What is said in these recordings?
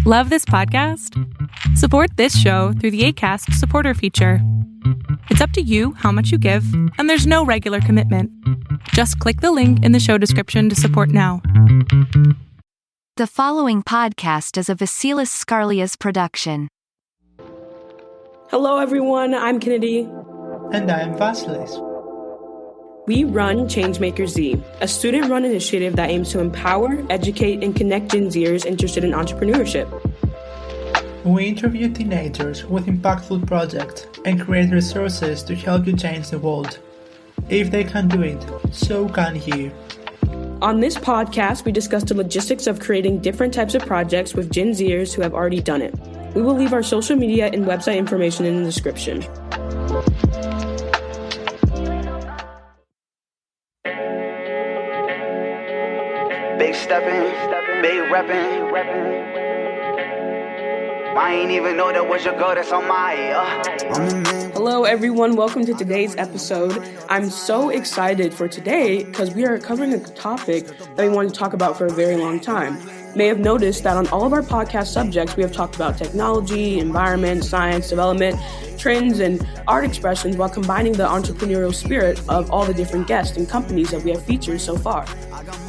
Love this podcast? Support this show through the Acast supporter feature. It's up to you how much you give, and there's no regular commitment. Just click the link in the show description to support now. The following podcast is a Vasilis Skarlias production. Hello everyone, I'm Kennedy. And I'm Vasilis. We run Changemaker Z, a student-run initiative that aims to empower, educate, and connect Gen Zers interested in entrepreneurship. We interview teenagers with impactful projects and create resources to help you change the world. If they can do it, so can you. On this podcast, we discuss the logistics of creating different types of projects with Gen Zers who have already done it. We will leave our social media and website information in the description. Big steppin', big reppin'. I ain't even know that was your girl that's on my Hello everyone, welcome to today's episode. I'm so excited for today because we are covering a topic that we wanted to talk about for a very long time. You may have noticed that on all of our podcast subjects, we have talked about technology, environment, science, development, trends, and art expressions while combining the entrepreneurial spirit of all the different guests and companies that we have featured so far.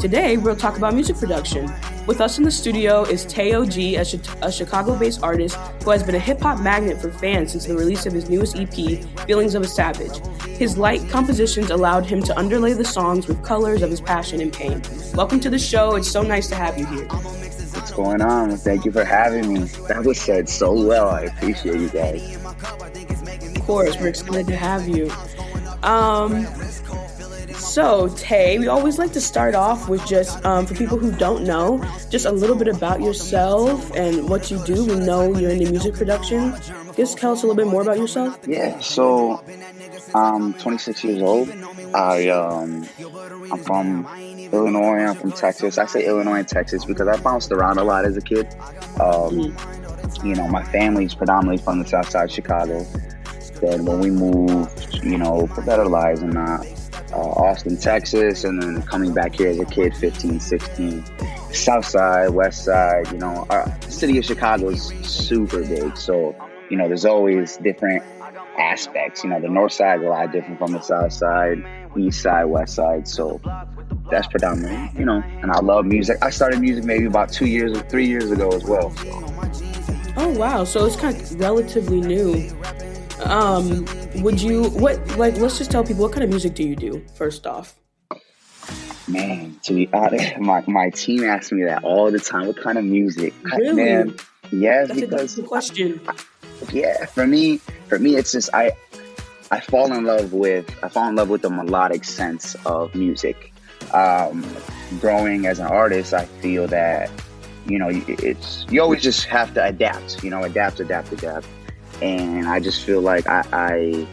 Today, we'll talk about music production. With us in the studio is TayOG, a Chicago-based artist who has been a hip-hop magnet for fans since the release of his newest EP, Feelings of a Savage. His light compositions allowed him to underlay the songs with colors of his passion and pain. Welcome to the show. It's so nice to have you here. What's going on? Thank you for having me. That was said so well. I appreciate you guys. Of course, we're excited to have you. So, Tay, we always like to start off with just, for people who don't know, just a little bit about yourself and what you do. We know you're into music production. Just tell us a little bit more about yourself. Yeah, so I'm 26 years old. I'm from Illinois. I'm from Texas. I say Illinois and Texas because I bounced around a lot as a kid. You know, my family's predominantly from the south side of Chicago. Then when we moved, you know, for better lives and not, Austin, Texas, and then coming back here as a kid, 15, 16. South side, west side, you know, the city of Chicago is super big. So, you know, there's always different aspects. You know, the north side is a lot different from the south side, east side, west side. So that's predominantly, you know, and I love music. I started music maybe about 3 years ago as well. So. Oh, wow. So it's kind of relatively new. Let's just tell people, what kind of music do you do, first off? Man, to be honest, my team asks me that all the time. What kind of music? Really? Man, yes, That's because a good question. For me, it's just I fall in love with the melodic sense of music. Growing as an artist, I feel that, you know, you always just have to adapt. You know, adapt. And I just feel like I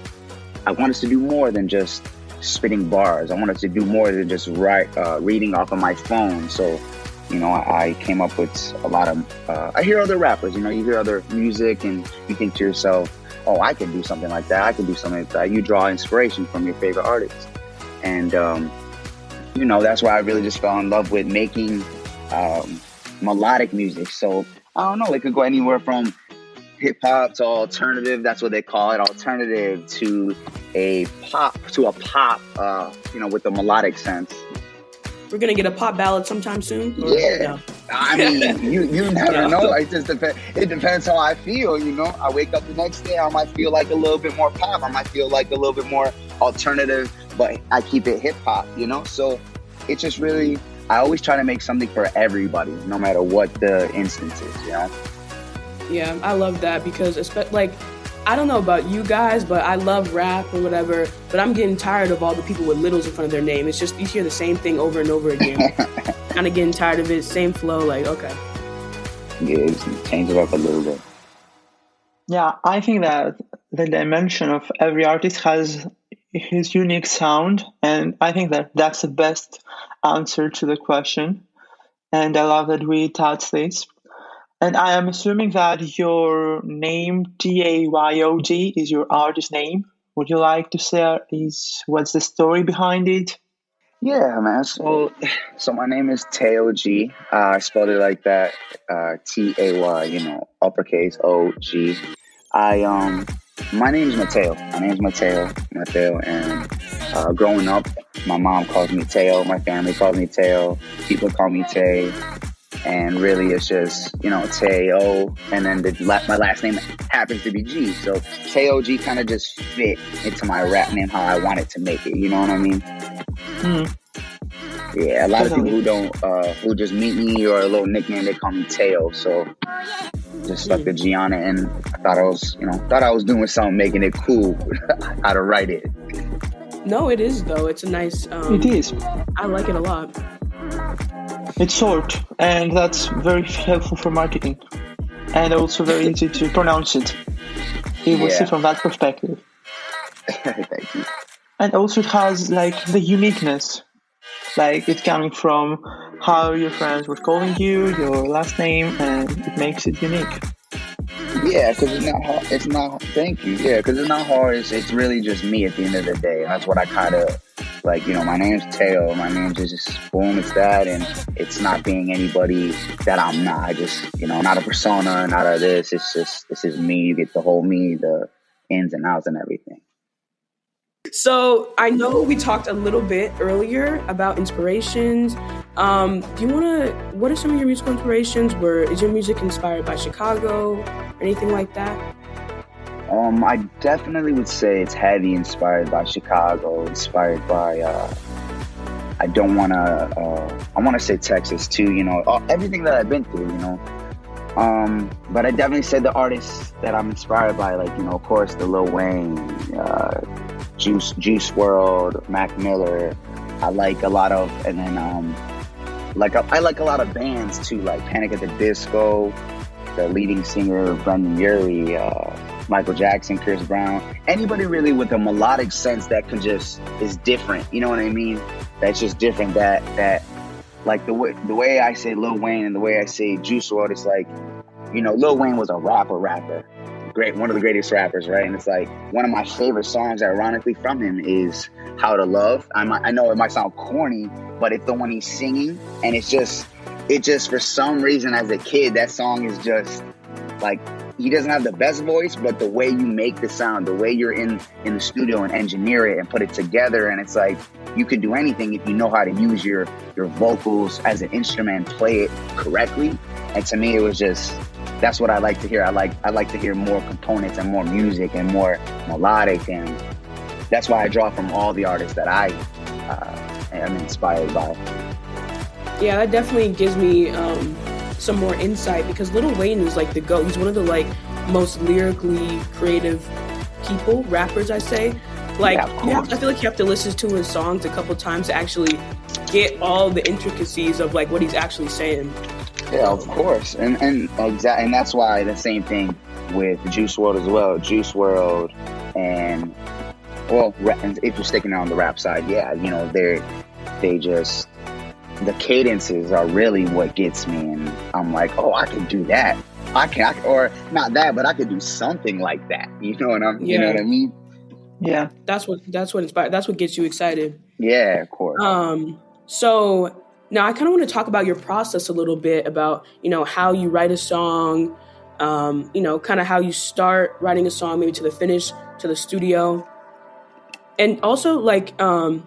want us to do more than just spitting bars. I want us to do more than just reading off of my phone. So, you know, I came up with a lot of, I hear other rappers, you know, you hear other music and you think to yourself, oh, I can do something like that. I can do something like that. You draw inspiration from your favorite artists. And, you know, that's why I really just fell in love with making melodic music. So, I don't know, it could go anywhere from hip hop to alternative, that's what they call it, alternative to a pop, you know, with a melodic sense. We're gonna get a pop ballad sometime soon? Yeah. I mean, you never know. It just depends. It depends how I feel, you know. I wake up the next day, I might feel like a little bit more pop. I might feel like a little bit more alternative, but I keep it hip hop, you know. So it's just really, I always try to make something for everybody, no matter what the instance is, you know. Yeah, I love that because, I don't know about you guys, but I love rap or whatever, but I'm getting tired of all the people with littles in front of their name. It's just, you hear the same thing over and over again. Kind of getting tired of it, same flow, like, okay. Yeah, change it up a little bit. Yeah, I think that the dimension of every artist has his unique sound, and I think that that's the best answer to the question. And I love that we touched this. And I am assuming that your name, TayOG, is your artist name. Would you like to say what's the story behind it? Yeah, man. So my name is TayOG. I spelled it like that. Tay, uppercase OG. My name is Mateo. Mateo. And growing up, my mom calls me Teo. My family calls me Teo. People call me Tay. And really, it's just, Tayo. And then my last name happens to be G. So TayOG kind of just fit into my rap name how I wanted to make it. You know what I mean? Yeah, a lot of people who just meet me or a little nickname, they call me Teo. So just stuck the G on it, and I thought I was doing something, making it cool how to write it. No, it is though. It's a nice. It is. I like it a lot. It's short, and that's very helpful for marketing, and also very easy to pronounce it. It will see from that perspective. Thank you. And also it has like the uniqueness. Like it's coming from how your friends were calling you, your last name, and it makes it unique. Yeah, because it's not hard. Thank you. Yeah, because it's not hard. It's really just me at the end of the day. And that's what I kind of like, my name's Teo. My name's just boom, it's that. And it's not being anybody that I'm not. I just, not a persona, not a this. It's just, this is me. You get the whole me, the ins and outs and everything. So I know we talked a little bit earlier about inspirations. What are some of your musical inspirations? Is your music inspired by Chicago or anything like that? I definitely would say it's heavy inspired by Chicago, inspired by, I want to say Texas too, everything that I've been through, but I definitely say the artists that I'm inspired by, like, of course, the Lil Wayne, Juice WRLD, Mac Miller. I like a lot of, and then I like a lot of bands too, like Panic at the Disco, the leading singer Brendan Urie, Michael Jackson, Chris Brown. Anybody really with a melodic sense that is different. You know what I mean? That's just different. That like the way I say Lil Wayne and the way I say Juice WRLD, it's like, Lil Wayne was a rapper. Great, one of the greatest rappers, right? And it's like one of my favorite songs, ironically, from him is "How to Love." I know it might sound corny, but it's the one he's singing, and it just for some reason as a kid, that song is just like, he doesn't have the best voice, but the way you make the sound, the way you're in the studio and engineer it and put it together, and it's like you can do anything if you know how to use your vocals as an instrument, play it correctly. And to me, it was just, that's what I like to hear. I like to hear more components and more music and more melodic, and that's why I draw from all the artists that I am inspired by. Yeah, that definitely gives me some more insight, because Lil Wayne is like the GOAT. He's one of the most lyrically creative rappers, I say. I feel like you have to listen to his songs a couple times to actually get all the intricacies of what he's actually saying. Yeah, of course, and that's why the same thing with Juice WRLD as well. Juice WRLD, and if you're sticking on the rap side, they just, the cadences are really what gets me, and I'm like, oh, I can do that. Or not that, but I could do something like that. You know what I mean? Yeah, that's what inspires. That's what gets you excited. Yeah, of course. So now I kind of want to talk about your process a little bit, about how you write a song, kind of how you start writing a song, maybe to the finish, to the studio, and also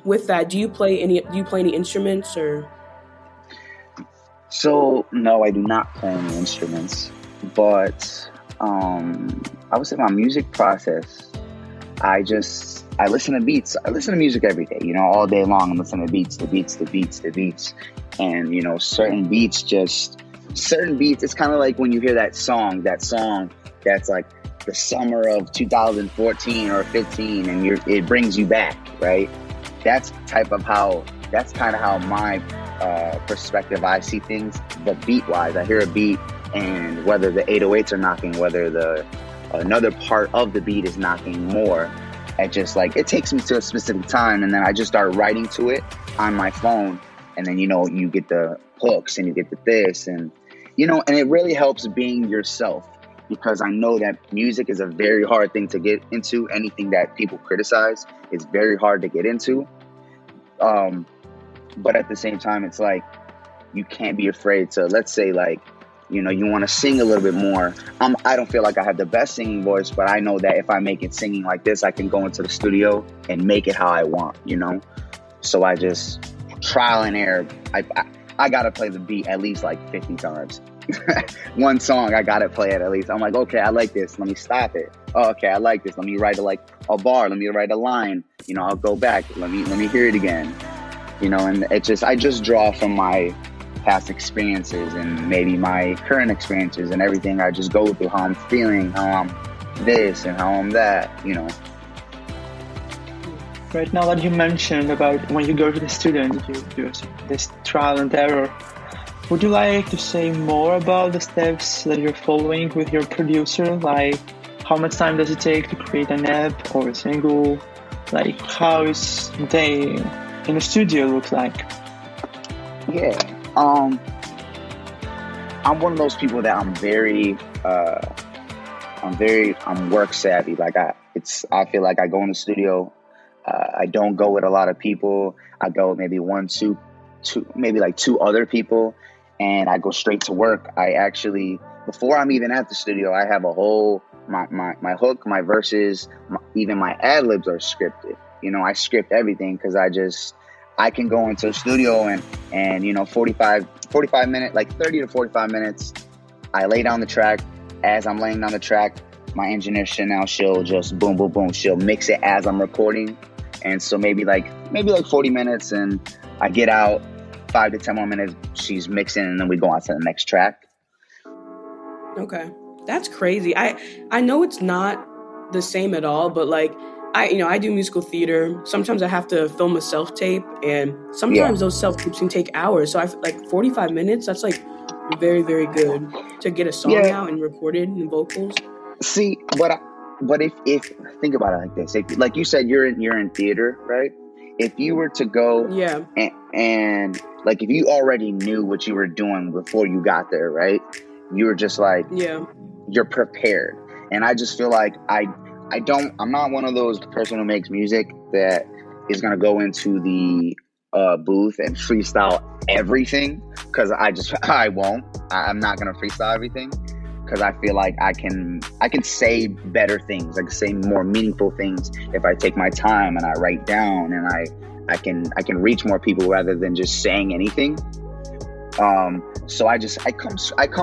with that, do you play any instruments or? So no, I do not play any instruments, but I would say my music process, I listen to beats. I listen to music every day, all day long. I'm listening to beats. And, certain beats, it's kind of like when you hear that song that's like the summer of 2014 or 15, and it brings you back, right? That's kind of how my perspective, I see things, but beat-wise, I hear a beat, and whether the 808s are knocking, whether another part of the beat is knocking more, it takes me to a specific time, and then I just start writing to it on my phone, and then you get the hooks and you get the this, and and it really helps being yourself, because I know that music is a very hard thing to get into. Anything that people criticize is very hard to get into, but at the same time, it's like, you can't be afraid to, let's say, like, you know, you want to sing a little bit more. I don't feel like I have the best singing voice, but I know that if I make it singing like this, I can go into the studio and make it how I want, you know? So I just trial and error. I got to play the beat at least like 50 times. One song, I got to play it at least. I'm like, okay, I like this. Let me stop it. Oh, okay, I like this. Let me write a bar. Let me write a line. You know, I'll go back. Let me hear it again. You know, and I just draw from my past experiences and maybe my current experiences and everything. I just go through how I'm feeling, how I'm this and how I'm that, you know. Right now that you mentioned about when you go to the studio and you do this trial and error, would you like to say more about the steps that you're following with your producer? Like, how much time does it take to create an EP or a single? Like, how is day in the studio look like? Yeah. I'm one of those people that I'm work savvy. Like I feel like I go in the studio. I don't go with a lot of people. I go with maybe maybe like two other people, and I go straight to work. I actually, before I'm even at the studio, I have a whole, my hook, my verses, even my ad libs are scripted. You know, I script everything because I can go into a studio and you know, 45 minutes, like 30 to 45 minutes, I lay down the track. As I'm laying down the track, my engineer Chanel, she'll just boom, boom, boom. She'll mix it as I'm recording. And so maybe like 40 minutes, and I get out 5 to 10 more minutes, she's mixing, and then we go on to the next track. Okay. That's crazy. I know it's not the same at all, but like, I do musical theater. Sometimes I have to film a self-tape, and sometimes those self-tapes can take hours. So I like 45 minutes, that's like very, very good to get a song out and recorded and vocals. See, but if think about it like this, if, like you said, you're in theater, right? If you were to go and like, if you already knew what you were doing before you got there, right? You were just like, you're prepared. And I just feel like I'm not one of those person who makes music that is going to go into the booth and freestyle everything, because I won't. I'm not going to freestyle everything, because I feel like I can say better things. I can say more meaningful things if I take my time and I write down, and I can reach more people rather than just saying anything. So I come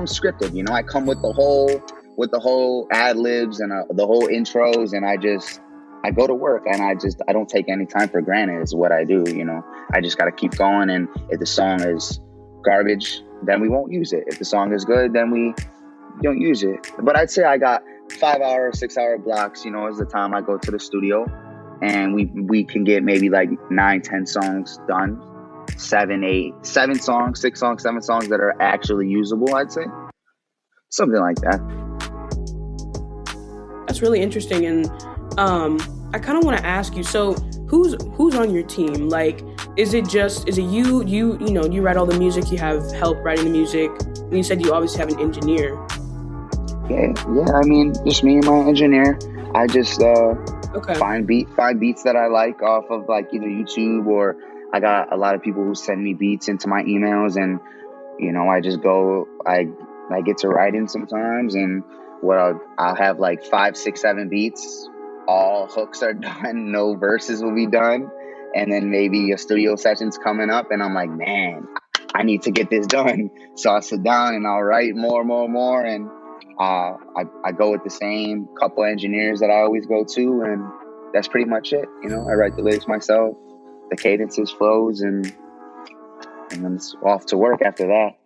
scripted, you know. I come with the whole ad libs and the whole intros, and I go to work, and I don't take any time for granted is what I do, you know. I just got to keep going, and if the song is garbage, then we won't use it. If the song is good, then we don't use it. But I'd say I got 5-hour, 6-hour blocks, you know, is the time I go to the studio, and we can get maybe like 9-10 songs done, 7 songs, 6 songs, 7 songs that are actually usable, I'd say. Something like that. That's really interesting. And I kind of want to ask you, so who's on your team? Like, is it you know, you write all the music, you have help writing the music, and you said you always have an engineer. Yeah, I mean, just me and my engineer. I just find beats that I like off of like either YouTube, or I got a lot of people who send me beats into my emails, and you know, I just go, I get to writing sometimes, and I'll have like 5, 6, 7 beats. All hooks are done, no verses will be done, and then maybe a studio session's coming up, and I'm like, man, I need to get this done. So I sit down and I'll write more, and I go with the same couple engineers that I always go to, and that's pretty much it. You know, I write the lyrics myself, the cadences, flows, and then it's off to work after that.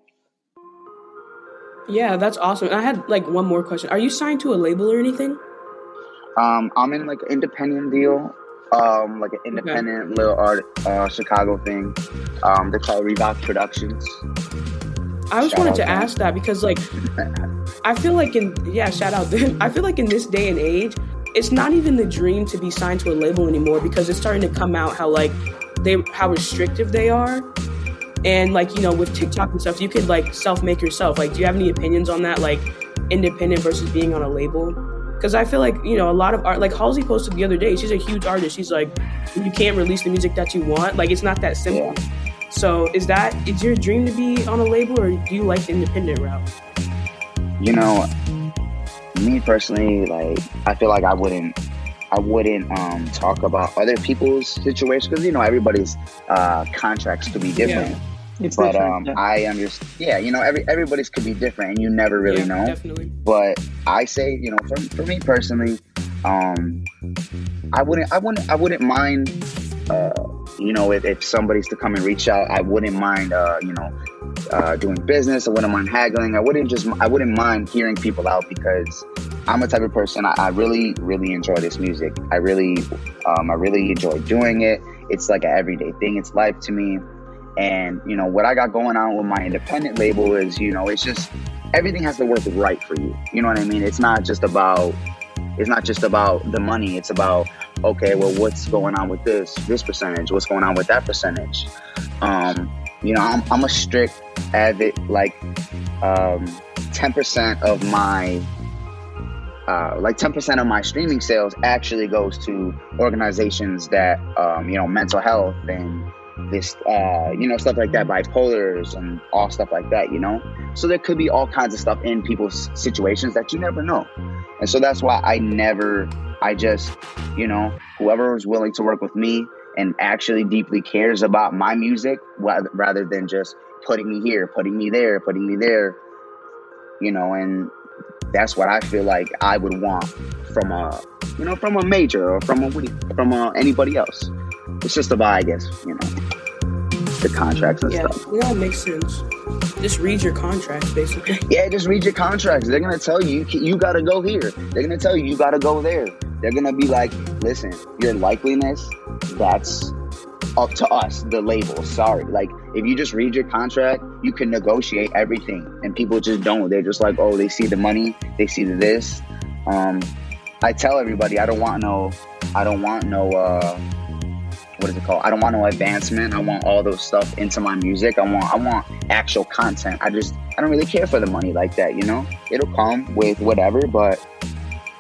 Yeah, that's awesome. And I had like one more question. Are you signed to a label or anything? I'm in like an independent deal, like an independent little art, Chicago thing. They're called Reebok Productions. I just wanted to ask that because like, I feel like shout out them. I feel like in this day and age, it's not even the dream to be signed to a label anymore, because it's starting to come out how restrictive they are. And like, you know, with TikTok and stuff, you could like self-make yourself. Like, do you have any opinions on that? Like independent versus being on a label? Because I feel like, you know, a lot of art, like Halsey posted the other day, she's a huge artist. She's like, you can't release the music that you want. Like, it's not that simple. So is your dream to be on a label, or do you like the independent route? You know, me personally, like, I feel like I wouldn't talk about other people's situations, because, you know, everybody's contracts could be different. Yeah. It's But different, I understand. Yeah, you know, everybody's could be different, and you never really know. Definitely. But I say, you know, for me personally, I wouldn't mind. You know, if somebody's to come and reach out, I wouldn't mind. You know, doing business. I wouldn't mind haggling. I wouldn't mind hearing people out, because I'm a type of person. I really, really enjoy this music. I really enjoy doing it. It's like an everyday thing. It's life to me. And, you know, what I got going on with my independent label is, you know, it's just, everything has to work right for you. You know what I mean? It's not just about the money. It's about, okay, well, what's going on with this percentage? What's going on with that percentage? You know, I'm a strict avid, like, 10% of my, 10% of my streaming sales actually goes to organizations that, you know, mental health and this, you know, stuff like that, bipolars and all stuff like that, you know? So there could be all kinds of stuff in people's situations that you never know. And so that's why I just, you know, whoever is willing to work with me and actually deeply cares about my music, rather than just putting me here, putting me there, you know, and that's what I feel like I would want from a major, or from anybody else. It's just about, I guess, you know, the contracts and stuff. Yeah, it makes sense. Just read your contracts, basically. Yeah, just read your contracts. They're going to tell you, you got to go here. They're going to tell you got to go there. They're going to be like, listen, your likeliness, that's up to us, the label. Sorry. Like, if you just read your contract, you can negotiate everything. And people just don't. They're just like, oh, they see the money. They see this. I tell everybody, I don't want no, what is it called? I don't want no advancement. I want all those stuff into my music. I want actual content. I don't really care for the money like that, you know? It'll come with whatever, but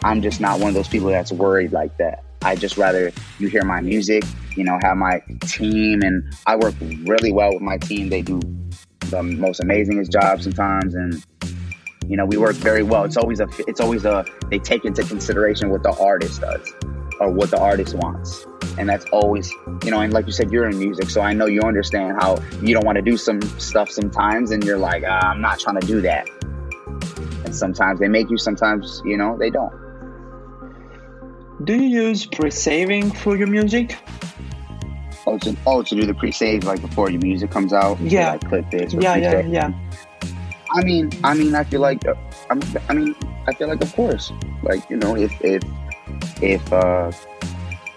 I'm just not one of those people that's worried like that. I just rather you hear my music, you know, have my team, and I work really well with my team. They do the most amazingest job sometimes, and you know, we work very well. It's always they take into consideration what the artist does or what the artist wants. And that's always, you know, and like you said, you're in music, so I know you understand how you don't want to do some stuff sometimes, and you're like, I'm not trying to do that. And sometimes they make you, sometimes, you know, they don't. Do you use pre-saving for your music? To do the pre-save, like before your music comes out? Yeah. Like clip this. Yeah. I mean, I feel like, of course, like, you know, if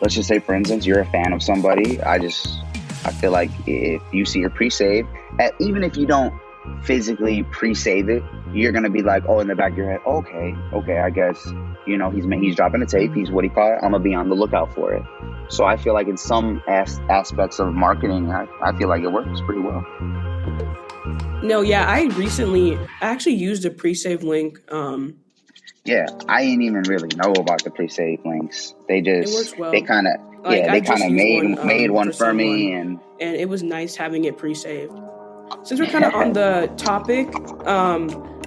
let's just say, for instance, you're a fan of somebody, I feel like if you see your pre-save, even if you don't physically pre-save it, you're gonna be like, oh, in the back of your head, okay, I guess, you know, he's dropping a tape, he's what he call it, I'm gonna be on the lookout for it. So I feel like in some aspects of marketing, I feel like it works pretty well. No, yeah, I actually used a pre-save link. Yeah, I ain't even really know about the pre-save links. They just, it works well. They kind of made one for me, and it was nice having it pre-saved. Since we're kind of on the topic,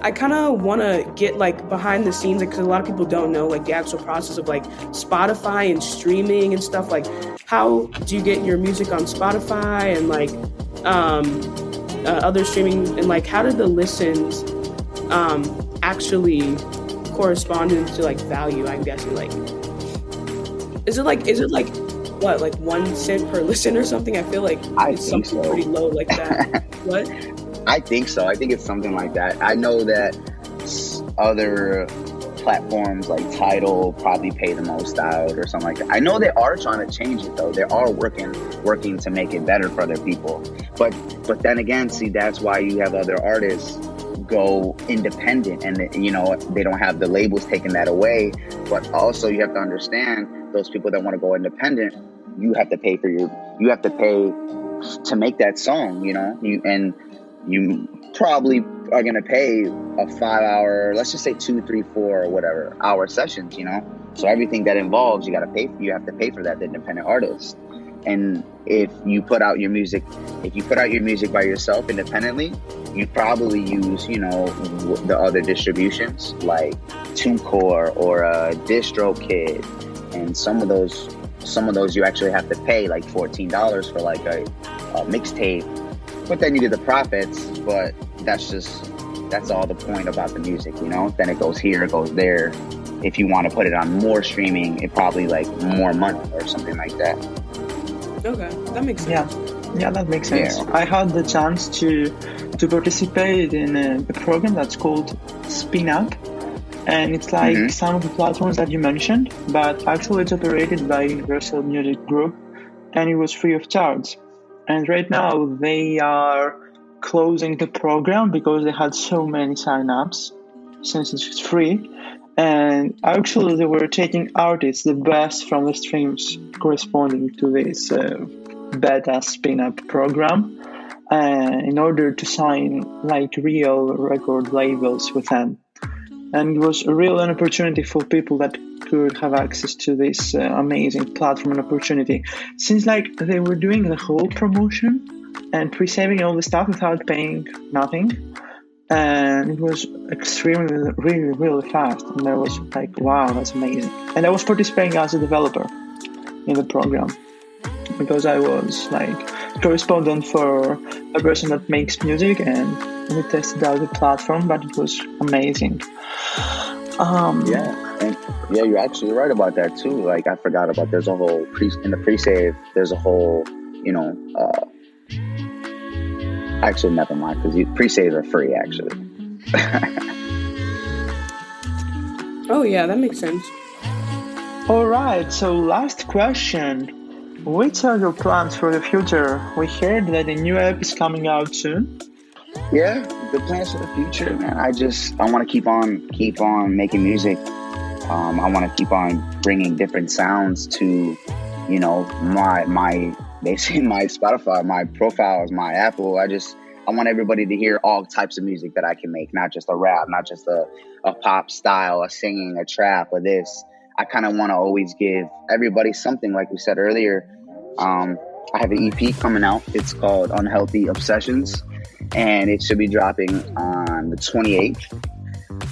I kind of want to get like behind the scenes, because a lot of people don't know like the actual process of like Spotify and streaming and stuff. Like, how do you get your music on Spotify and like other streaming, and like how did the listens actually correspond into like value? I'm guessing, like, is it like what, like 1 cent per listen or something? I feel like it's something pretty low like that. What? I think so. I think it's something like that. I know that other platforms like Tidal probably pay the most out or something like that. I know they are trying to change it though. They are working to make it better for other people. But then again, see, that's why you have other artists go independent, and you know, they don't have the labels taking that away. But also you have to understand, those people that want to go independent, you have to pay to make that song, you know, you probably are going to pay a 5-hour, let's just say 2, 3, 4 or whatever hour sessions, you know? So everything that involves, you have to pay for that, the independent artist. And if you put out your music by yourself independently, you probably use, the other distributions like TuneCore or DistroKid, and some of those you actually have to pay like $14 for like a mixtape. But then you get the profits. But that's all the point about the music, Then it goes here, it goes there. If you want to put it on more streaming, it probably like more money or something like that. Okay, that makes sense. Yeah, that makes sense. Yeah. I had the chance to participate in a program that's called Spin Up, and it's like some of the platforms that you mentioned, but actually it's operated by Universal Music Group, and it was free of charge. And right now they are closing the program because they had so many sign-ups since it's free. And actually they were taking artists, the best from the streams corresponding to this beta spin-up program, in order to sign like real record labels with them. And it was a real opportunity for people that could have access to this amazing platform and opportunity, since like they were doing the whole promotion and pre-saving all the stuff without paying nothing. And it was extremely, really, really fast. And I was like, wow, that's amazing. And I was participating as a developer in the program because I was like correspondent for a person that makes music, and we tested out the platform, but it was amazing. You're actually right about that too. Like I forgot about, there's a whole in the pre-save, there's a whole, actually, never mind, because pre-saves are free, actually. Oh, yeah, that makes sense. All right, so last question. Which are your plans for the future? We heard that a new app is coming out soon. Yeah, the plans for the future, man. I want to keep on making music. I want to keep on bringing different sounds to, they say my Spotify, my profiles, my Apple. I want everybody to hear all types of music that I can make, not just a rap, not just a pop style, a singing, a trap, or this. I kind of want to always give everybody something, like we said earlier. I have an EP coming out. It's called Unhealthy Obsessions, and it should be dropping on the 28th.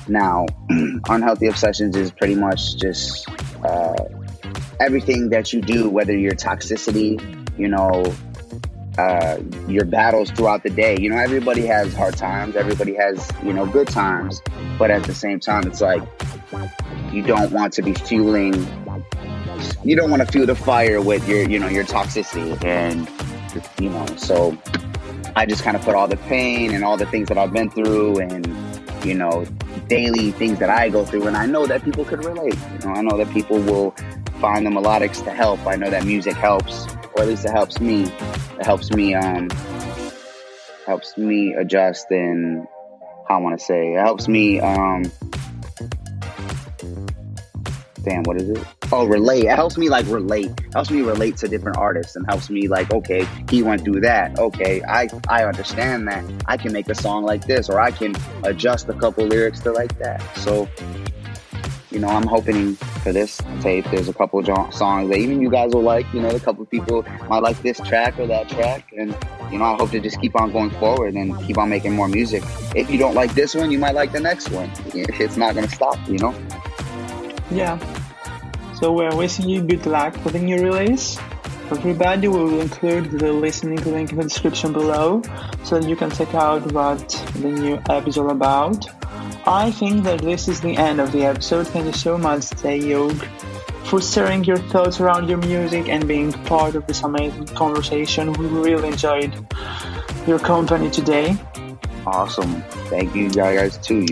Now, Unhealthy Obsessions is pretty much just everything that you do, whether your toxicity, your battles throughout the day. Everybody has hard times. Everybody has, good times. But at the same time, it's like you don't want to fuel the fire with your toxicity. And, so I just kind of put all the pain and all the things that I've been through and, daily things that I go through. And I know that people could relate. I know that people will find the melodics to help. I know that music helps, or at least it helps me. It helps me adjust, and how I want to say, it helps me what is it? Oh, relate. It helps me relate. It helps me relate to different artists, and helps me okay, he went through that. Okay, I understand that. I can make a song like this, or I can adjust a couple lyrics to like that. So, I'm hoping for this tape, there's a couple of songs that even you guys will like. A couple of people might like this track or that track. And, I hope to just keep on going forward and keep on making more music. If you don't like this one, you might like the next one. It's not going to stop, Yeah. So we're wishing you good luck with the new release. Everybody, we will include the listening link in the description below so that you can check out what the new app is all about. I think that this is the end of the episode. Thank you so much, TayOG, for sharing your thoughts around your music and being part of this amazing conversation. We really enjoyed your company today. Awesome. Thank you guys too.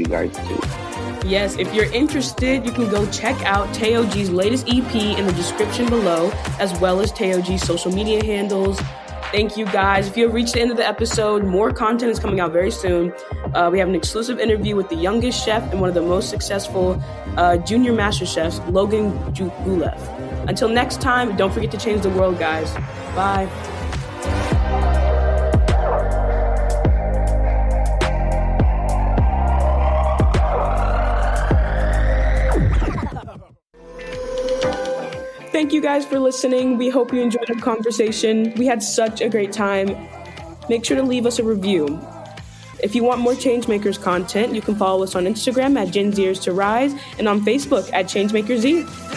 Yes, if you're interested, you can go check out TayOG's latest EP in the description below, as well as TayOG's social media handles. Thank you, guys. If you have reached the end of the episode, more content is coming out very soon. We have an exclusive interview with the youngest chef and one of the most successful junior master chefs, Logan Gulev. Until next time, don't forget to change the world, guys. Bye. Thank thank you guys for listening. We hope you enjoyed our conversation. We had such a great time. Make sure to leave us a review. If you want more Changemakers content, you can follow us on Instagram at Gen Zers to Rise and on Facebook at ChangemakersZ.